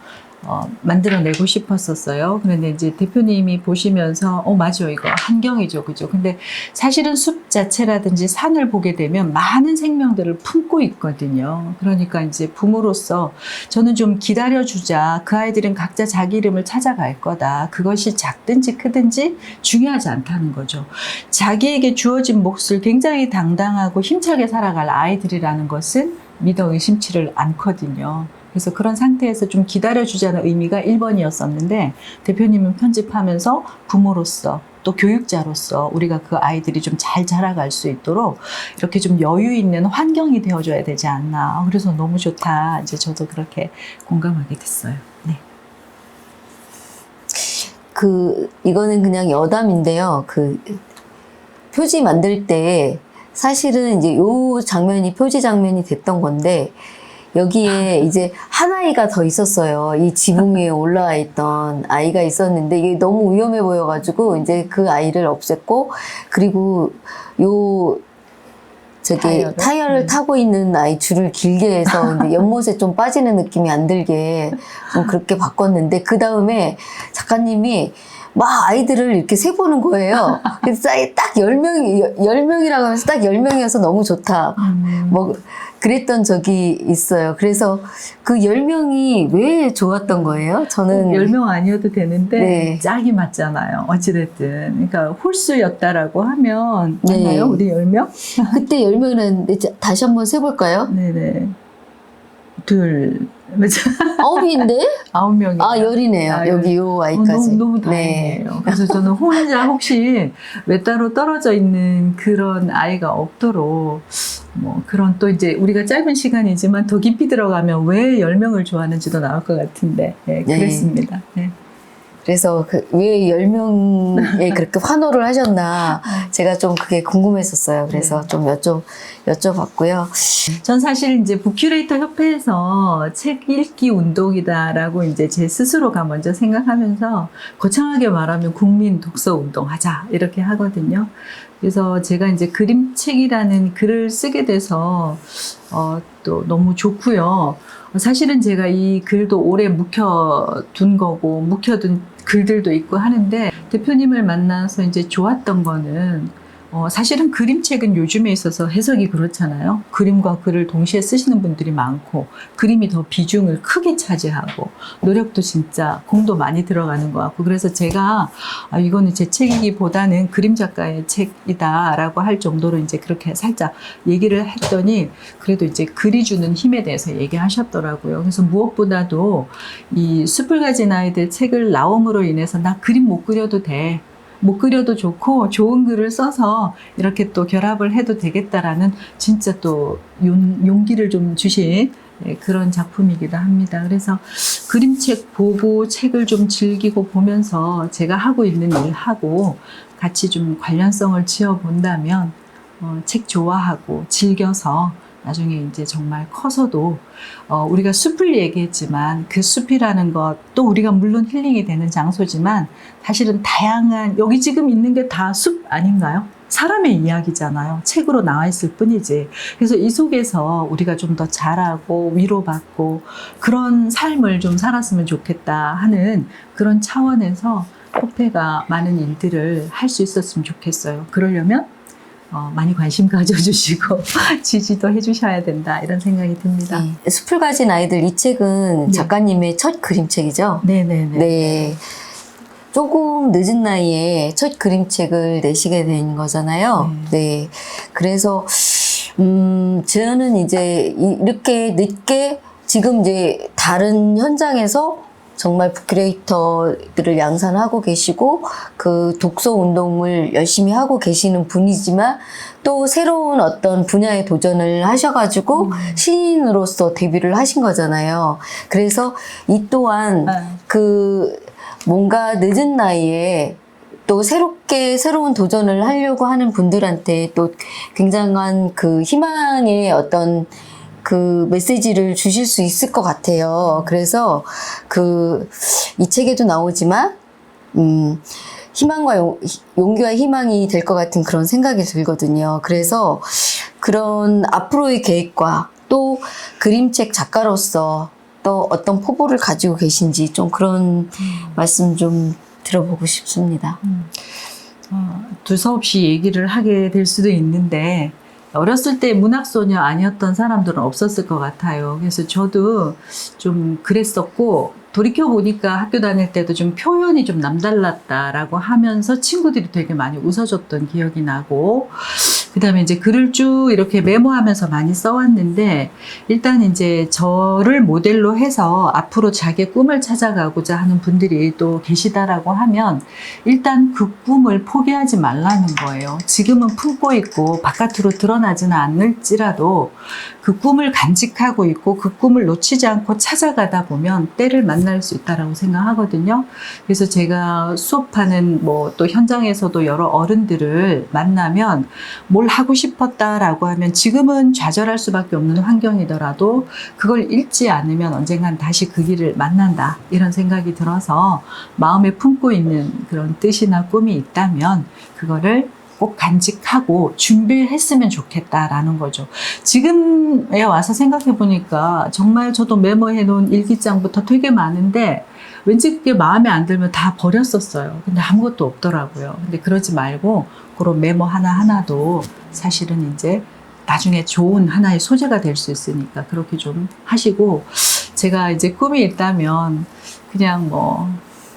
만들어내고 싶었었어요. 그런데 이제 대표님이 보시면서 맞아, 이거 환경이죠, 그죠? 근데 사실은 숲 자체라든지 산을 보게 되면 많은 생명들을 품고 있거든요. 그러니까 이제 부모로서 저는 좀 기다려주자. 그 아이들은 각자 자기 이름을 찾아갈 거다. 그것이 작든지 크든지 중요하지 않다는 거죠. 자기에게 주어진 몫을 굉장히 당당하고 힘차게 살아갈 아이들이라는 것은 믿어 의심치를 않거든요. 그래서 그런 상태에서 좀 기다려주자는 의미가 1번이었었는데 대표님은 편집하면서 부모로서 또 교육자로서 우리가 그 아이들이 좀 잘 자라갈 수 있도록 이렇게 좀 여유 있는 환경이 되어줘야 되지 않나. 그래서 너무 좋다. 이제 저도 그렇게 공감하게 됐어요. 네. 이거는 그냥 여담인데요. 표지 만들 때 사실은 이제 요 장면이 표지 장면이 됐던 건데 여기에 이제 한 아이가 더 있었어요. 이 지붕 위에 올라와 있던 아이가 있었는데 이게 너무 위험해 보여가지고 이제 그 아이를 없앴고 그리고 타이어를 타고 있는 아이 줄을 길게 해서 이제 연못에 좀 빠지는 느낌이 안 들게 좀 그렇게 바꿨는데 그 다음에 작가님이 막 아이들을 이렇게 세보는 거예요. 그래서 딱 10명이라고 하면서 딱 10명이어서 너무 좋다. 뭐, 그랬던 적이 있어요. 그래서 그 10명이 왜 좋았던 거예요? 저는 10명 아니어도 되는데 네. 짝이 맞잖아요. 어찌됐든. 그러니까 홀수였다라고 하면 네. 맞나요? 우리 10명? 그때 10명은 다시 한번 세볼까요? 네네. 둘. 맞아. 9인데? 9명이. 아, 10이네요. 여기 요 아이까지. 너무 다행이에요. 그래서 저는 혼자 혹시 외따로 떨어져 있는 그런 아이가 없도록 뭐 그런 또 이제 우리가 짧은 시간이지만 더 깊이 들어가면 왜 10명을 좋아하는지도 나올 것 같은데 네, 그랬습니다. 네. 그래서 왜 10명에 그렇게 환호를 하셨나 제가 좀 그게 궁금했었어요. 그래서 좀 여쭤봤고요. 전 사실 이제 북큐레이터 협회에서 책 읽기 운동이다라고 이제 제 스스로가 먼저 생각하면서 거창하게 말하면 국민 독서 운동 하자 이렇게 하거든요. 그래서 제가 이제 그림책이라는 글을 쓰게 돼서 또 너무 좋고요. 사실은 제가 이 글도 오래 묵혀둔 거고 묵혀둔 글들도 있고 하는데 대표님을 만나서 이제 좋았던 거는 사실은 그림책은 요즘에 있어서 해석이 그렇잖아요. 그림과 글을 동시에 쓰시는 분들이 많고 그림이 더 비중을 크게 차지하고 노력도 진짜 공도 많이 들어가는 것 같고 그래서 제가 이거는 제 책이기보다는 그림 작가의 책이다라고 할 정도로 이제 그렇게 살짝 얘기를 했더니 그래도 이제 글이 주는 힘에 대해서 얘기하셨더라고요. 그래서 무엇보다도 이 숲을 가진 아이들 책을 나옴으로 인해서 나 그림 못 그려도 돼. 못 그려도 좋고 좋은 글을 써서 이렇게 또 결합을 해도 되겠다라는 진짜 또 용기를 좀 주신 그런 작품이기도 합니다. 그래서 그림책 보고 책을 좀 즐기고 보면서 제가 하고 있는 일하고 같이 좀 관련성을 지어본다면 책 좋아하고 즐겨서 나중에 이제 정말 커서도 우리가 숲을 얘기했지만 그 숲이라는 것 또 우리가 물론 힐링이 되는 장소지만 사실은 다양한 여기 지금 있는 게 다 숲 아닌가요? 사람의 이야기잖아요. 책으로 나와 있을 뿐이지. 그래서 이 속에서 우리가 좀 더 자라고 위로받고 그런 삶을 좀 살았으면 좋겠다 하는 그런 차원에서 코페가 많은 일들을 할 수 있었으면 좋겠어요. 그러려면 많이 관심 가져주시고 지지도 해주셔야 된다 이런 생각이 듭니다. 네. 숲을 가진 아이들 이 책은 네. 작가님의 첫 그림책이죠? 네네네. 네. 조금 늦은 나이에 첫 그림책을 내시게 된 거잖아요. 네. 그래서, 저는 이제 이렇게 늦게 지금 이제 다른 현장에서 정말 북큐레이터들을 양산하고 계시고 그 독서 운동을 열심히 하고 계시는 분이지만 또 새로운 어떤 분야에 도전을 하셔가지고 신인으로서 데뷔를 하신 거잖아요. 그래서 이 또한 그 뭔가 늦은 나이에 또 새롭게 새로운 도전을 하려고 하는 분들한테 또 굉장한 그 희망의 어떤 그 메시지를 주실 수 있을 것 같아요. 그래서 이 책에도 나오지만 희망과 용기와 희망이 될 것 같은 그런 생각이 들거든요. 그래서 그런 앞으로의 계획과 또 그림책 작가로서 또 어떤 포부를 가지고 계신지 좀 그런 말씀 좀 들어보고 싶습니다. 두서없이 얘기를 하게 될 수도 있는데 어렸을 때 문학소녀 아니었던 사람들은 없었을 것 같아요. 그래서 저도 좀 그랬었고 돌이켜보니까 학교 다닐 때도 좀 표현이 좀 남달랐다라고 하면서 친구들이 되게 많이 웃어줬던 기억이 나고 그 다음에 이제 글을 쭉 이렇게 메모하면서 많이 써왔는데 일단 이제 저를 모델로 해서 앞으로 자기의 꿈을 찾아가고자 하는 분들이 또 계시다라고 하면 일단 그 꿈을 포기하지 말라는 거예요. 지금은 품고 있고 바깥으로 드러나지는 않을지라도 그 꿈을 간직하고 있고 그 꿈을 놓치지 않고 찾아가다 보면 때를 만날 수 있다라고 생각하거든요. 그래서 제가 수업하는 뭐 또 현장에서도 여러 어른들을 만나면 뭘 하고 싶었다라고 하면 지금은 좌절할 수밖에 없는 환경이더라도 그걸 잃지 않으면 언젠간 다시 그 길을 만난다 이런 생각이 들어서 마음에 품고 있는 그런 뜻이나 꿈이 있다면 그거를 꼭 간직하고 준비했으면 좋겠다라는 거죠. 지금에 와서 생각해 보니까 정말 저도 메모해 놓은 일기장부터 되게 많은데 왠지 그게 마음에 안 들면 다 버렸었어요. 근데 아무것도 없더라고요. 근데 그러지 말고 그런 메모 하나하나도 사실은 이제 나중에 좋은 하나의 소재가 될 수 있으니까 그렇게 좀 하시고 제가 이제 꿈이 있다면 그냥 뭐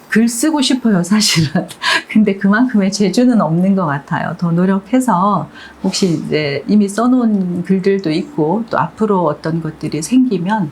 글 쓰고 싶어요, 사실은. 근데 그만큼의 재주는 없는 것 같아요. 더 노력해서 혹시 이제 이미 써놓은 글들도 있고 또 앞으로 어떤 것들이 생기면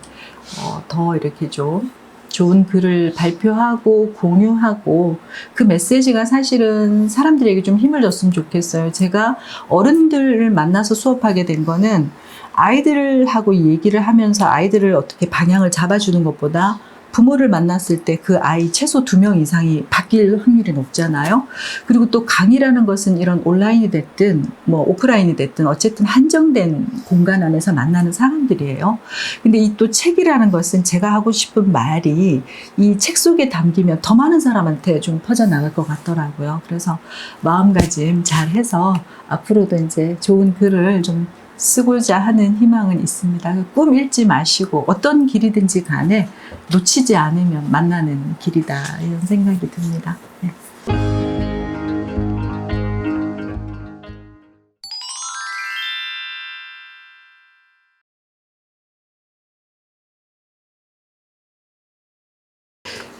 더 이렇게 좀 좋은 글을 발표하고 공유하고 그 메시지가 사실은 사람들에게 좀 힘을 줬으면 좋겠어요. 제가 어른들을 만나서 수업하게 된 거는 아이들하고 얘기를 하면서 아이들을 어떻게 방향을 잡아주는 것보다 부모를 만났을 때 그 아이 최소 2명 이상이 바뀔 확률이 높잖아요. 그리고 또 강의라는 것은 이런 온라인이 됐든 뭐 오프라인이 됐든 어쨌든 한정된 공간 안에서 만나는 사람들이에요. 근데 이 또 책이라는 것은 제가 하고 싶은 말이 이 책 속에 담기면 더 많은 사람한테 좀 퍼져나갈 것 같더라고요. 그래서 마음가짐 잘 해서 앞으로도 이제 좋은 글을 좀 쓰고자 하는 희망은 있습니다. 꿈 잃지 마시고 어떤 길이든지 간에 놓치지 않으면 만나는 길이다 이런 생각이 듭니다. 네.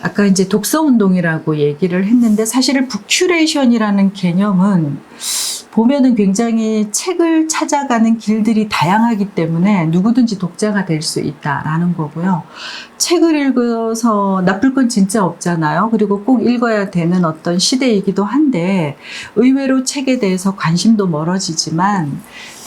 아까 이제 독서 운동이라고 얘기를 했는데 사실은 북큐레이션이라는 개념은 보면은 굉장히 책을 찾아가는 길들이 다양하기 때문에 누구든지 독자가 될 수 있다라는 거고요. 책을 읽어서 나쁠 건 진짜 없잖아요. 그리고 꼭 읽어야 되는 어떤 시대이기도 한데 의외로 책에 대해서 관심도 멀어지지만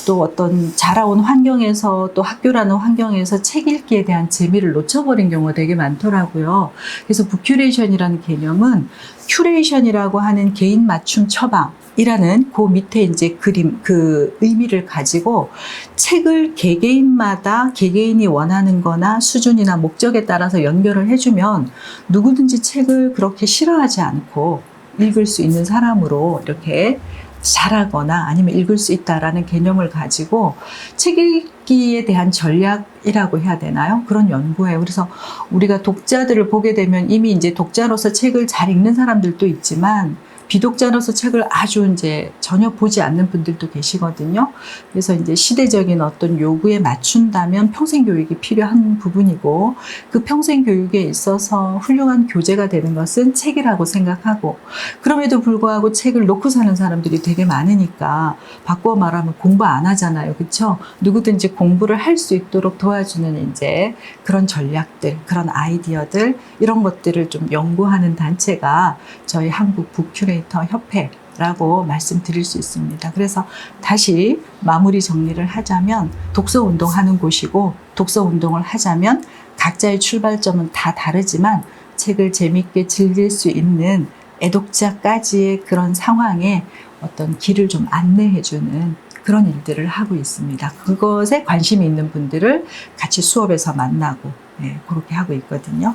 또 어떤 자라온 환경에서 또 학교라는 환경에서 책 읽기에 대한 재미를 놓쳐버린 경우가 되게 많더라고요. 그래서 북큐레이션이라는 개념은 큐레이션이라고 하는 개인 맞춤 처방이라는 그 밑에 이제 그림, 그 의미를 가지고 책을 개개인마다 개개인이 원하는 거나 수준이나 목적에 따라서 연결을 해주면 누구든지 책을 그렇게 싫어하지 않고 읽을 수 있는 사람으로 이렇게 잘하거나 아니면 읽을 수 있다라는 개념을 가지고 책 읽기에 대한 전략이라고 해야 되나요? 그런 연구예요. 그래서 우리가 독자들을 보게 되면 이미 이제 독자로서 책을 잘 읽는 사람들도 있지만 비독자로서 책을 아주 이제 전혀 보지 않는 분들도 계시거든요. 그래서 이제 시대적인 어떤 요구에 맞춘다면 평생 교육이 필요한 부분이고 그 평생 교육에 있어서 훌륭한 교재가 되는 것은 책이라고 생각하고 그럼에도 불구하고 책을 놓고 사는 사람들이 되게 많으니까 바꿔 말하면 공부 안 하잖아요. 그렇죠? 누구든지 공부를 할 수 있도록 도와주는 이제 그런 전략들, 그런 아이디어들 이런 것들을 좀 연구하는 단체가 저희 한국 북큐레이터 협회라고 말씀드릴 수 있습니다. 그래서 다시 마무리 정리를 하자면 독서 운동하는 곳이고 독서 운동을 하자면 각자의 출발점은 다 다르지만 책을 재밌게 즐길 수 있는 애독자까지의 그런 상황에 어떤 길을 좀 안내해주는 그런 일들을 하고 있습니다. 그것에 관심이 있는 분들을 같이 수업에서 만나고 그렇게 하고 있거든요.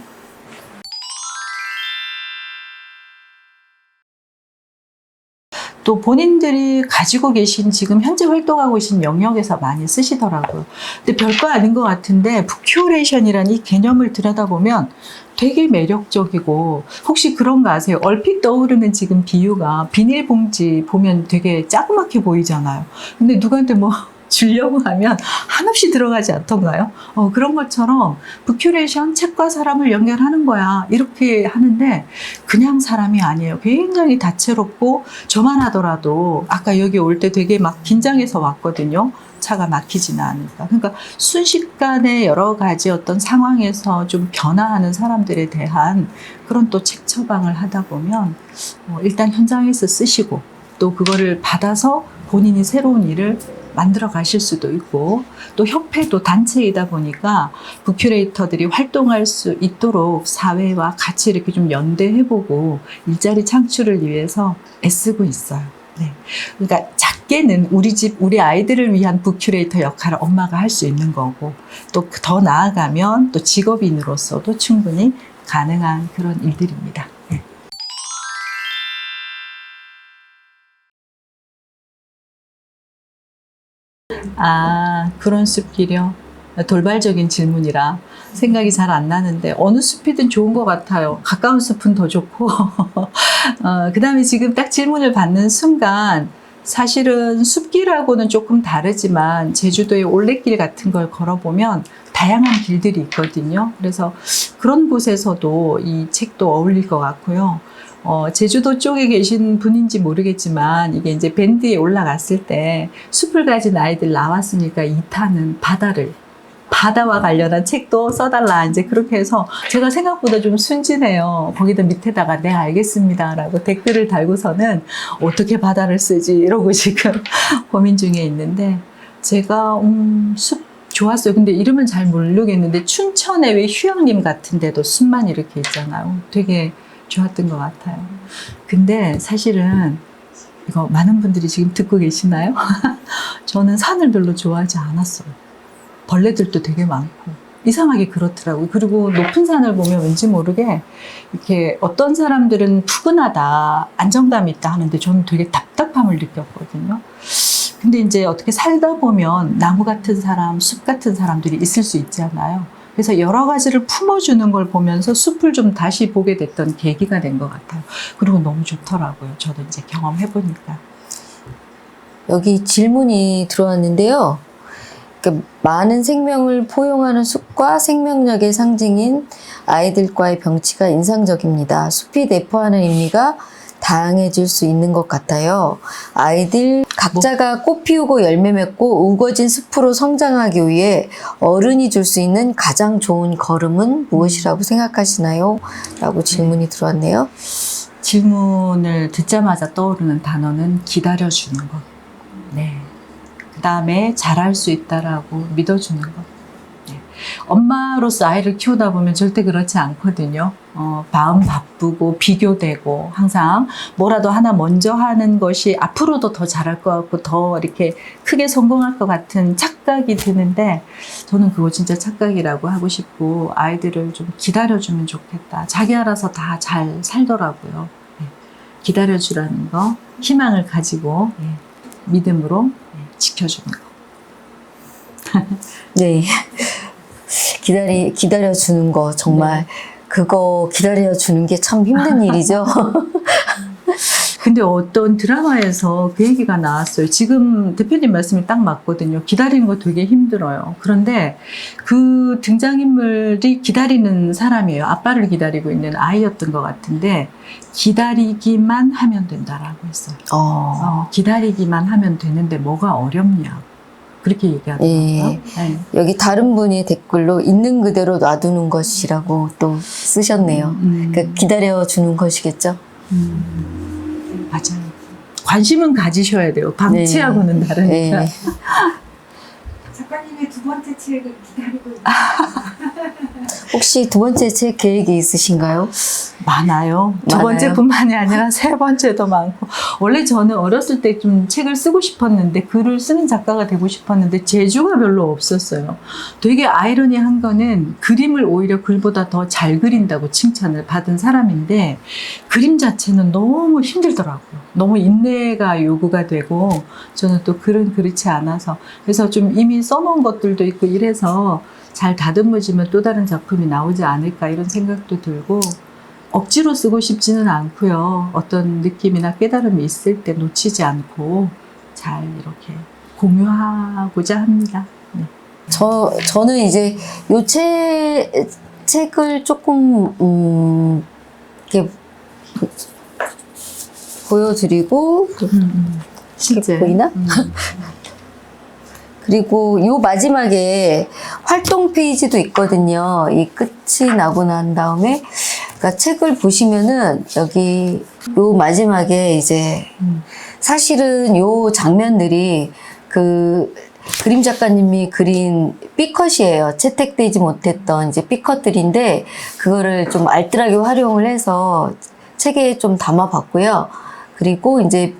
또 본인들이 가지고 계신 지금 현재 활동하고 계신 영역에서 많이 쓰시더라고요. 근데 별거 아닌 것 같은데 북큐레이션이라는 이 개념을 들여다보면 되게 매력적이고 혹시 그런 거 아세요? 얼핏 떠오르는 지금 비유가 비닐봉지 보면 되게 자그맣게 보이잖아요. 근데 누구한테 뭐 주려고 하면 한없이 들어가지 않던가요? 그런 것처럼 북큐레이션 책과 사람을 연결하는 거야 이렇게 하는데 그냥 사람이 아니에요. 굉장히 다채롭고 저만 하더라도 아까 여기 올 때 되게 막 긴장해서 왔거든요. 차가 막히지는 않으니까. 그러니까 순식간에 여러 가지 어떤 상황에서 좀 변화하는 사람들에 대한 그런 또 책 처방을 하다 보면 일단 현장에서 쓰시고 또 그거를 받아서 본인이 새로운 일을 만들어 가실 수도 있고 또 협회도 단체이다 보니까 북큐레이터들이 활동할 수 있도록 사회와 같이 이렇게 좀 연대해보고 일자리 창출을 위해서 애쓰고 있어요. 네. 그러니까 작게는 우리 집, 우리 아이들을 위한 북큐레이터 역할을 엄마가 할 수 있는 거고 또 더 나아가면 또 직업인으로서도 충분히 가능한 그런 일들입니다. 네. 아, 그런 숲길이요? 돌발적인 질문이라 생각이 잘 안 나는데 어느 숲이든 좋은 것 같아요. 가까운 숲은 더 좋고 그 다음에 지금 딱 질문을 받는 순간 사실은 숲길하고는 조금 다르지만 제주도의 올레길 같은 걸 걸어보면 다양한 길들이 있거든요. 그래서 그런 곳에서도 이 책도 어울릴 것 같고요. 제주도 쪽에 계신 분인지 모르겠지만 이게 이제 밴드에 올라갔을 때 숲을 가진 아이들 나왔으니까 2타는 바다와 관련한 책도 써달라 이제 그렇게 해서 제가 생각보다 좀 순진해요. 거기다 밑에다가 네 알겠습니다 라고 댓글을 달고서는 어떻게 바다를 쓰지 이러고 지금 고민 중에 있는데 제가 숲 좋았어요. 근데 이름은 잘 모르겠는데 춘천에 왜 휴양림 같은 데도 숲만 이렇게 있잖아요. 되게 좋았던 것 같아요. 근데 사실은 이거 많은 분들이 지금 듣고 계시나요? 저는 산을 별로 좋아하지 않았어요. 벌레들도 되게 많고 이상하게 그렇더라고요. 그리고 높은 산을 보면 왠지 모르게 이렇게 어떤 사람들은 푸근하다, 안정감이 있다 하는데 저는 되게 답답함을 느꼈거든요. 근데 이제 어떻게 살다 보면 나무 같은 사람, 숲 같은 사람들이 있을 수 있잖아요. 그래서 여러 가지를 품어주는 걸 보면서 숲을 좀 다시 보게 됐던 계기가 된 것 같아요. 그리고 너무 좋더라고요. 저도 이제 경험해보니까. 여기 질문이 들어왔는데요. 많은 생명을 포용하는 숲과 생명력의 상징인 아이들과의 병치가 인상적입니다. 숲이 내포하는 의미가 다양해질 수 있는 것 같아요. 아이들 각자가 꽃 피우고 열매 맺고 우거진 숲으로 성장하기 위해 어른이 줄 수 있는 가장 좋은 걸음은 무엇이라고 생각하시나요? 라고 질문이 들어왔네요. 질문을 듣자마자 떠오르는 단어는 기다려주는 것. 네. 그 다음에 잘할 수 있다라고 믿어주는 것. 네. 엄마로서 아이를 키우다 보면 절대 그렇지 않거든요. 마음 바쁘고 비교되고 항상 뭐라도 하나 먼저 하는 것이 앞으로도 더 잘할 것 같고 더 이렇게 크게 성공할 것 같은 착각이 드는데 저는 그거 진짜 착각이라고 하고 싶고 아이들을 좀 기다려주면 좋겠다. 자기 알아서 다 잘 살더라고요. 네. 기다려주라는 거, 희망을 가지고 믿음으로 지켜주는 거. 네. 기다려주는 거, 정말. 네. 그거 기다려주는 게 참 힘든 일이죠. 근데 어떤 드라마에서 그 얘기가 나왔어요. 지금 대표님 말씀이 딱 맞거든요. 기다리는 거 되게 힘들어요. 그런데 그 등장인물이 기다리는 사람이에요. 아빠를 기다리고 있는 아이였던 것 같은데 기다리기만 하면 된다라고 했어요. 기다리기만 하면 되는데 뭐가 어렵냐. 그렇게 얘기하더라고요. 예. 네. 여기 다른 분이 댓글로 있는 그대로 놔두는 것이라고 또 쓰셨네요. 그 기다려주는 것이겠죠? 맞아요. 관심은 가지셔야 돼요. 방치하고는 다르니까. 네. 작가님의 두 번째 책을 기다리고 있는 혹시 두 번째 책 계획이 있으신가요? 많아요. 두 많아요? 번째뿐만이 아니라 세 번째도 많고. 원래 저는 어렸을 때 좀 책을 쓰고 싶었는데 글을 쓰는 작가가 되고 싶었는데 재주가 별로 없었어요. 되게 아이러니한 거는 그림을 오히려 글보다 더 잘 그린다고 칭찬을 받은 사람인데 그림 자체는 너무 힘들더라고요. 너무 인내가 요구가 되고 저는 또 글은 그렇지 않아서 그래서 좀 이미 써놓은 것들도 있고 이래서 잘 다듬어지면 또 다른 작품이 나오지 않을까 이런 생각도 들고 억지로 쓰고 싶지는 않고요. 어떤 느낌이나 깨달음이 있을 때 놓치지 않고 잘 이렇게 공유하고자 합니다. 네. 저는 이제 요 책을 조금 이렇게 보여드리고 실제 보이나? 그리고 요 마지막에 활동 페이지도 있거든요. 이 끝이 나고 난 다음에 그러니까 책을 보시면은 여기 요 마지막에 이제 사실은 요 장면들이 그 그림 작가님이 그린 B컷이에요. 채택되지 못했던 이제 B컷들인데 그거를 좀 알뜰하게 활용을 해서 책에 좀 담아봤고요. 그리고 이제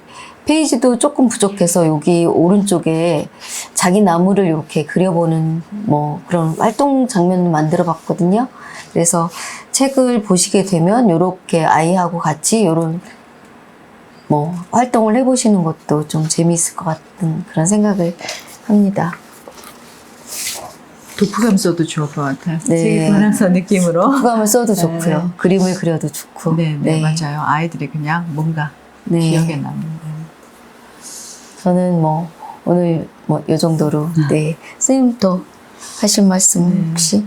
페이지도 조금 부족해서 여기 오른쪽에 자기 나무를 이렇게 그려보는 뭐 그런 활동 장면을 만들어 봤거든요. 그래서 책을 보시게 되면 이렇게 아이하고 같이 이런 뭐 활동을 해보시는 것도 좀 재미있을 것 같은 그런 생각을 합니다. 독후감 써도 좋을 것 같아요. 네. 책에 관해서 느낌으로. 독후감을 써도 좋고요. 네. 그림을 그려도 좋고. 네, 맞아요. 아이들이 그냥 뭔가 네. 기억에 남는. 저는 뭐 오늘 뭐 이 정도로 네. 선생님 또 하실 말씀 혹시?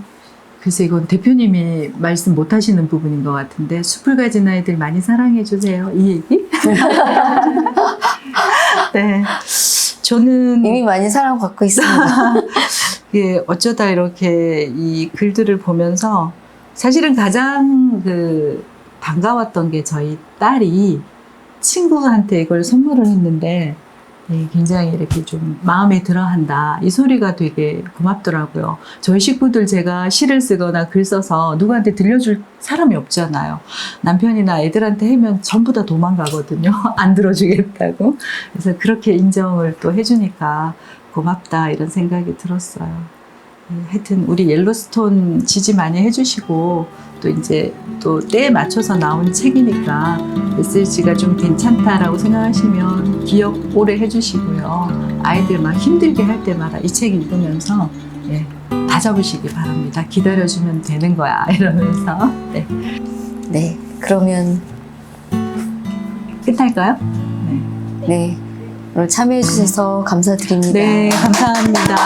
그래서 이건 대표님이 말씀 못 하시는 부분인 것 같은데 숲을 가진 아이들 많이 사랑해 주세요. 이 얘기? 네. 저는 이미 많이 사랑받고 있습니다. 예, 어쩌다 이렇게 이 글들을 보면서 사실은 가장 반가웠던 게 저희 딸이 친구한테 이걸 선물을 했는데 예, 굉장히 이렇게 좀 마음에 들어한다. 이 소리가 되게 고맙더라고요. 저희 식구들 제가 시를 쓰거나 글 써서 누구한테 들려줄 사람이 없잖아요. 남편이나 애들한테 하면 전부 다 도망가거든요. 안 들어주겠다고. 그래서 그렇게 인정을 또 해주니까 고맙다 이런 생각이 들었어요. 하여튼 우리 옐로스톤 지지 많이 해주시고 또 이제 또 때에 맞춰서 나온 책이니까 메시지가 좀 괜찮다라고 생각하시면 기억 오래 해주시고요. 아이들 막 힘들게 할 때마다 이 책 읽으면서 예, 다잡으시기 바랍니다. 기다려주면 되는 거야 이러면서 네. 네, 그러면 끝날까요? 네 오늘 참여해 주셔서 감사드립니다. 네, 감사합니다.